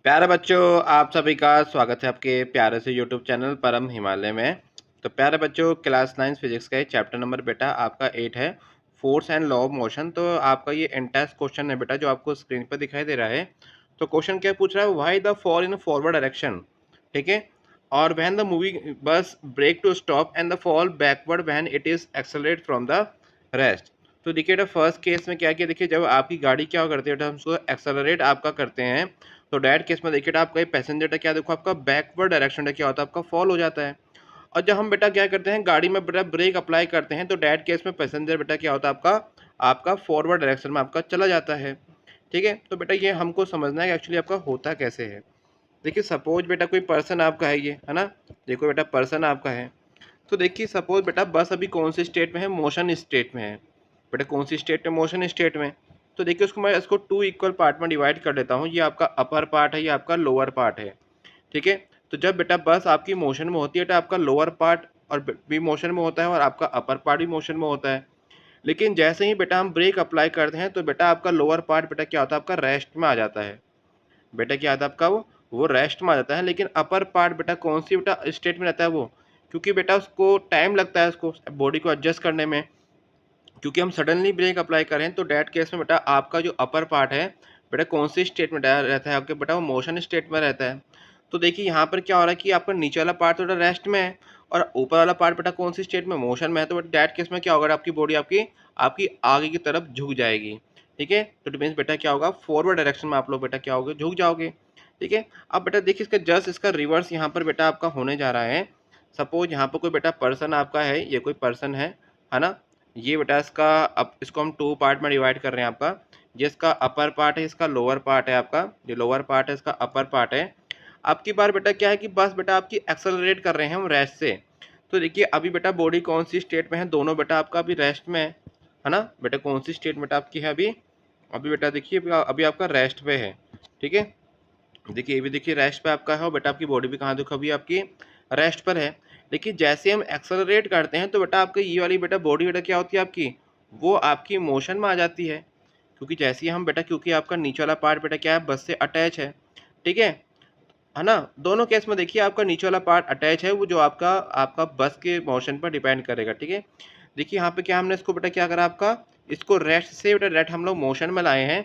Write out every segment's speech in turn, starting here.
प्यारे बच्चों, आप सभी का स्वागत है आपके प्यारे से यूट्यूब चैनल परम हिमालय में। तो प्यारे बच्चों, क्लास 9 फिजिक्स का चैप्टर नंबर बेटा आपका 8 है, force and law of motion. तो आपका ये एंटायर क्वेश्चन है बेटा जो आपको स्क्रीन पर दिखाई दे रहा है। तो क्वेश्चन क्या पूछ रहा है, why the fall in forward direction. ठीक है। और when the moving bus break to stop and the fall backward when it is accelerate from the rest. तो देखिए बेटा फर्स्ट केस में क्या किया, देखिए जब आपकी गाड़ी क्या करती है बेटा, हम उसको एक्सेलरेट आपका करते हैं। तो डायरेक्ट केस में देखिए आपका पैसेंजर का क्या देखो आपका बैकवर्ड डायरेक्शन क्या होता है, आपका फॉल हो जाता है। और जब हम बेटा क्या करते हैं, गाड़ी में बेटा ब्रेक अप्लाई करते हैं, तो डायरेक्ट केस में पैसेंजर बेटा क्या होता है आपका आपका फॉरवर्ड डायरेक्शन में आपका चला जाता है। ठीक है। तो बेटा ये हमको समझना है कि एक्चुअली आपका होता कैसे है। देखिए सपोज बेटा कोई पर्सन आपका है, ये है ना। देखो बेटा पर्सन आपका है। तो देखिए सपोज बेटा बस अभी कौन सी स्टेट में है, मोशन स्टेट में है। बेटा कौन सी स्टेट में, मोशन स्टेट में। तो देखिए उसको मैं इसको 2 इक्वल पार्ट में डिवाइड कर देता हूँ। ये आपका अपर पार्ट है, ये आपका लोअर पार्ट है। ठीक है। तो जब बेटा बस आपकी मोशन में होती है तो आपका लोअर पार्ट और भी मोशन में होता है और आपका अपर पार्ट भी मोशन में होता है। लेकिन जैसे ही बेटा हम ब्रेक अप्लाई करते हैं तो बेटा आपका लोअर पार्ट बेटा क्या होता है, आपका रेस्ट में आ जाता है। बेटा क्या आता है आपका वो रेस्ट में आ जाता है। लेकिन अपर पार्ट बेटा कौन सी बेटा स्टेट में रहता है वो, क्योंकि बेटा उसको टाइम लगता है उसको बॉडी को एडजस्ट करने में। क्योंकि हम सडनली ब्रेक अप्लाई करें तो डैट केस में बेटा आपका जो अपर पार्ट है बेटा कौन सी स्टेट में रहता है आपके बेटा, वो मोशन स्टेट में रहता है। तो देखिए यहाँ पर क्या हो रहा है कि आपका नीचे वाला पार्ट तो बेटा रेस्ट में है और ऊपर वाला पार्ट बेटा कौन सी स्टेट में, मोशन में है। तो डैट केस में क्या होगा, आपकी बॉडी आपकी आपकी आगे की तरफ झुक जाएगी। ठीक है। तो इट मीन्स बेटा क्या होगा, फॉरवर्ड डायरेक्शन में आप लोग बेटा क्या होगे, झुक जाओगे। ठीक है। अब बेटा देखिए इसका जस्ट इसका रिवर्स यहाँ पर बेटा आपका होने जा रहा है। सपोज यहाँ पर कोई बेटा पर्सन आपका है, ये कोई पर्सन है ना। ये बेटा इसका अब इसको हम 2 पार्ट में डिवाइड कर रहे हैं आपका। ये इसका अपर पार्ट है, इसका लोअर पार्ट है आपका। जो लोअर पार्ट है इसका अपर पार्ट है। आपकी बार बेटा क्या है कि बस बेटा आपकी एक्सेलरेट कर रहे हैं हम रेस्ट से। तो देखिए अभी बेटा बॉडी कौन सी स्टेट में है, दोनों बेटा आपका अभी रेस्ट में है ना। बेटा कौन सी स्टेट बेटा आपकी है अभी, अभी बेटा देखिए अभी आपका रेस्ट पे है। ठीक है। देखिए ये भी देखिए रेस्ट पे आपका है और बेटा आपकी बॉडी भी कहाँ देखो अभी आपकी रेस्ट पर है। लेकिन जैसे हम एक्सेलरेट करते हैं तो बेटा आपकी ये वाली बेटा बॉडी बेटा क्या होती है आपकी, वो आपकी मोशन में आ जाती है। क्योंकि जैसे ही हम बेटा, क्योंकि आपका नीचे वाला पार्ट बेटा क्या है, बस से अटैच है। ठीक है ना। दोनों केस में देखिए आपका नीचे वाला पार्ट अटैच है, वो जो आपका आपका बस के मोशन पर डिपेंड करेगा। ठीक है। देखिए यहाँ पे क्या हमने इसको बेटा क्या करा आपका, इसको रेस्ट से बेटा रेस्ट हम लोग मोशन में लाए हैं।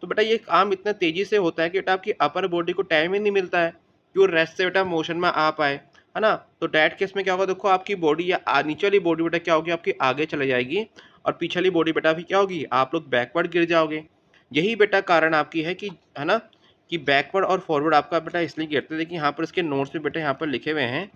तो बेटा ये काम इतना तेजी से होता है कि बेटा आपकी अपर बॉडी को टाइम ही नहीं मिलता है कि वो रेस्ट से बेटा मोशन में आ पाए, है ना। तो डैट केस में क्या होगा, देखो आपकी बॉडी या नीचे वाली बॉडी बेटा क्या होगी, आपकी आगे चले जाएगी और पीछे वाली बॉडी बेटा भी क्या होगी, आप लोग बैकवर्ड गिर जाओगे। यही बेटा कारण आपकी है कि, है ना, कि बैकवर्ड और फॉरवर्ड आपका बेटा इसलिए गिरते हैं। देखिए यहाँ पर इसके नोट्स में बेटा यहाँ पर लिखे हुए हैं।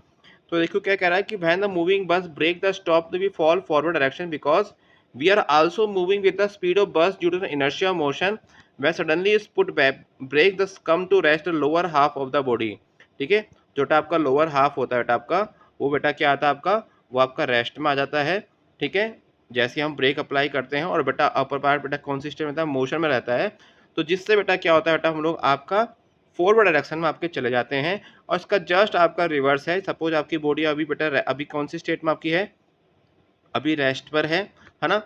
तो देखो क्या कह रहा है कि when the moving bus brake the stop we fall forward direction because we are also moving with the speed of bus due to the inertia motion when suddenly is put back brake the come to rest the lower half of the body. ठीक है। जो बेटा आपका lower half होता है बेटा आपका, वो बेटा क्या आता है आपका, वो आपका रेस्ट में आ जाता है। ठीक है। जैसे हम ब्रेक अप्लाई करते हैं और बेटा अपर पार्ट बेटा कौन सी स्टेट में रहता है, मोशन में रहता है। तो जिससे बेटा क्या होता है बेटा, हम लोग आपका फॉरवर्ड डायरेक्शन में आपके चले जाते हैं। और इसका जस्ट आपका रिवर्स है। सपोज आपकी बॉडी अभी बेटा अभी कौन सी स्टेट में आपकी है, अभी रेस्ट पर है ना।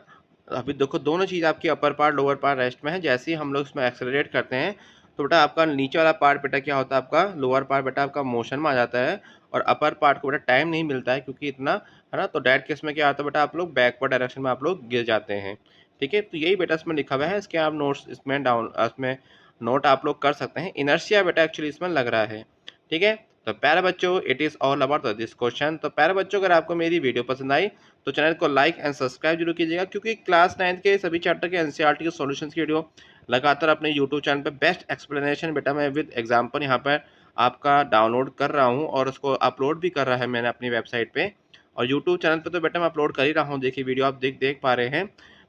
अभी देखो दोनों चीज़ आपकी upper part lower part rest में है। जैसे ही हम लोग इसमें एक्सेलरेट करते हैं तो बेटा आपका नीचे वाला पार्ट बेटा क्या होता है, आपका लोअर पार्ट बेटा आपका मोशन में आ जाता है और अपर पार्ट को बेटा टाइम नहीं मिलता है क्योंकि इतना, है ना। तो डैट केस में क्या आता है बेटा, आप लोग बैकवर्ड डायरेक्शन में आप लोग गिर जाते हैं। ठीक है। तो यही बेटा इसमें लिखा हुआ है। इसके आप नोट्स इसमें डाउन इसमें नोट आप लोग कर सकते हैं। इनर्शिया बेटा एक्चुअली इसमें लग रहा है। ठीक है। तो प्यारे बच्चों, it is all about this question. तो प्यारे बच्चों, अगर आपको मेरी वीडियो पसंद आई तो चैनल को लाइक एंड सब्सक्राइब जरूर कीजिएगा, क्योंकि क्लास 9 के सभी चैप्टर के एनसीईआरटी के सॉल्यूशंस की वीडियो लगातार अपने यूट्यूब चैनल पर बेस्ट एक्सप्लेनेशन बेटा मैं विद एग्जाम्पल यहाँ पर आपका डाउनलोड कर रहा हूँ और उसको अपलोड भी कर रहा है मैंने अपनी वेबसाइट पे। और यूट्यूब चैनल पे तो बेटा मैं अपलोड कर ही रहा हूँ। देखिए वीडियो आप देख पा रहे हैं।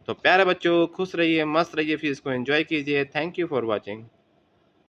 तो प्यारे बच्चों, खुश रहिए, मस्त रहिए, फिर इसको एंजॉय कीजिए। Thank you for watching.